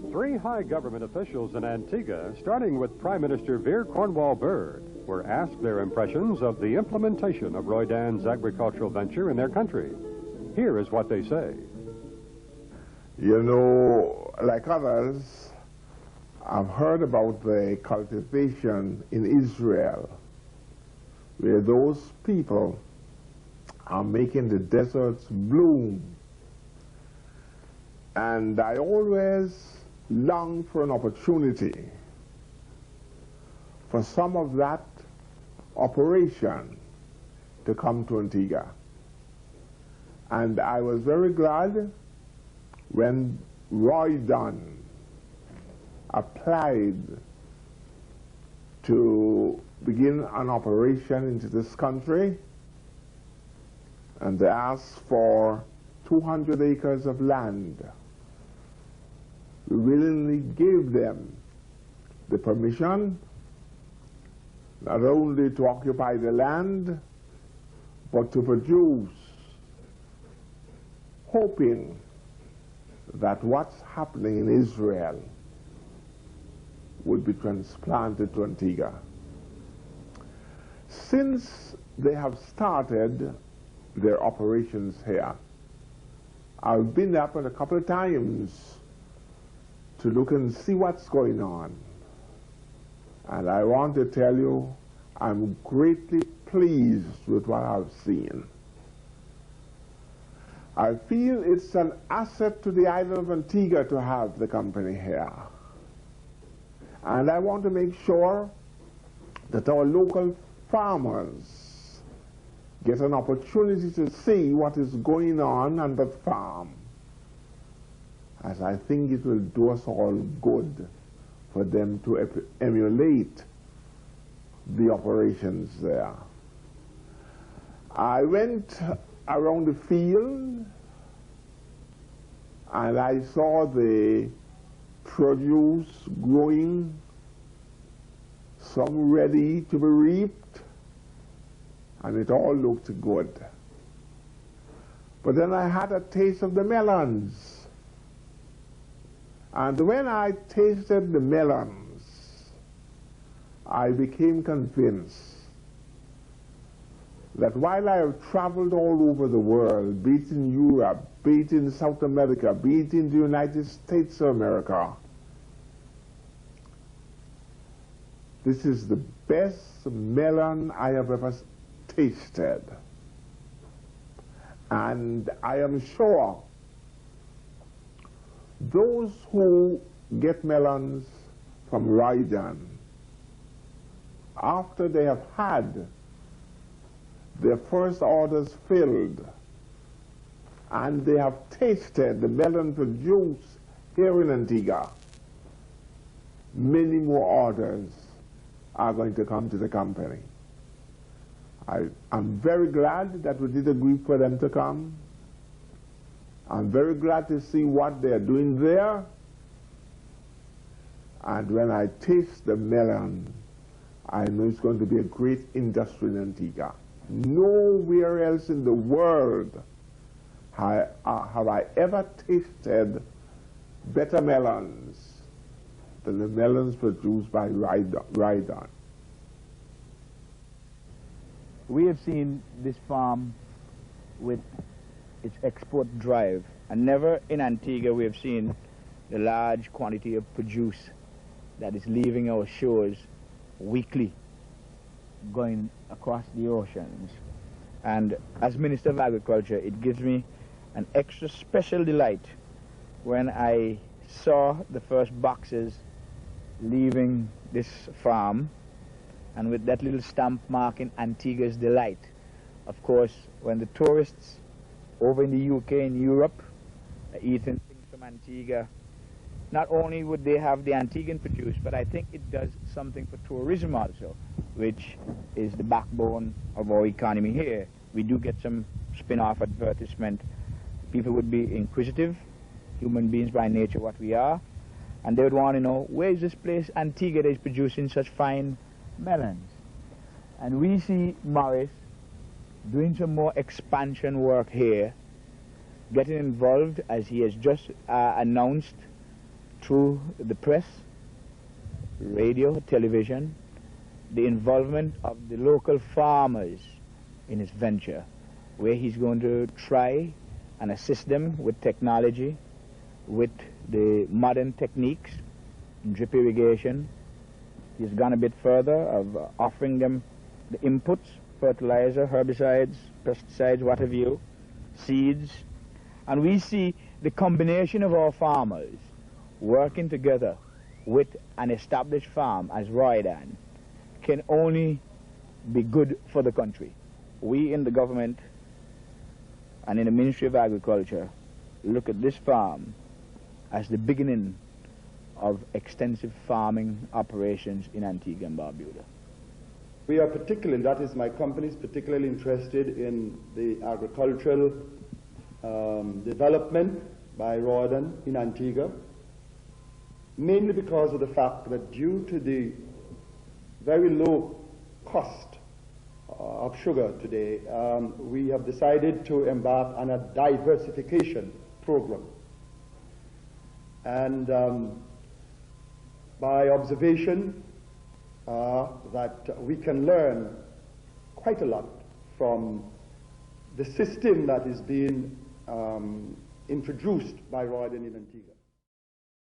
Three high government officials in Antigua, starting with Prime Minister Vere were asked their impressions of the implementation of Roydan's agricultural venture in their country. Here is what they say. You know, like others, I've heard about the cultivation in Israel, where those people are making the deserts bloom. And I always long for an opportunity for some of that operation to come to Antigua. And I was very glad when Roydan applied to begin an operation into this country, and they asked for 200 acres of land. We willingly gave them the permission not only to occupy the land, but to produce, hoping that what's happening in Israel would be transplanted to Antigua. Since they have started their operations here, I've been up a couple of times to look and see what's going on. And I want to tell you, I'm greatly pleased with what I've seen. I feel it's an asset to the island of Antigua to have the company here. And I want to make sure that our local farmers get an opportunity to see what is going on the farm, as I think it will do us all good for them to emulate the operations there. I went around the field and I saw the produce growing, some ready to be reaped, and it all looked good. But then I had a taste of the melons. And when I tasted the melons, I became convinced that while I have traveled all over the world, be it in Europe, be it in South America, be it in the United States of America, this is the best melon I have ever tasted. And I am sure those who get melons from Roydan, after they have had their first orders filled and they have tasted the melon produce here in Antigua, many more orders are going to come to the company. I'm very glad that we did agree for them to come. I'm very glad to see what they're doing there. And when I taste the melon, I know it's going to be a great industry in Antigua. Nowhere else in the world have I ever tasted better melons than the melons produced by Roydan. We have seen this farm with its export drive, and never in Antigua we have seen the large quantity of produce that is leaving our shores weekly, going across the oceans. And as Minister of Agriculture, it gives me an extra special delight when I saw the first boxes leaving this farm, and with that little stamp marking Antigua's delight. Of course, when the tourists over in the UK and Europe are eating things from Antigua, not only would they have the Antiguan produce, but I think it does something for tourism also, which is the backbone of our economy here. We do get some spin-off advertisement. People would be inquisitive, human beings by nature what we are, and they would want to know, where is this place, Antigua, that is producing such fine melons? And we see Morris doing some more expansion work here, getting involved, as he has just announced, through the press, radio, television, the involvement of the local farmers in his venture, where he's going to try and assist them with technology, with the modern techniques in drip irrigation. He's gone a bit further of offering them the inputs, fertilizer, herbicides, pesticides, what have you, seeds. And we see the combination of our farmers working together with an established farm as Roydan can only be good for the country. We in the government and in the Ministry of Agriculture look at this farm as the beginning of extensive farming operations in Antigua and Barbuda. We are particularly, that is my company, is particularly interested in the agricultural development by Roydan in Antigua, mainly because of the fact that due to the very low cost of sugar today, we have decided to embark on a diversification program. And by observation, that we can learn quite a lot from the system that is being introduced by Roydan in Antigua.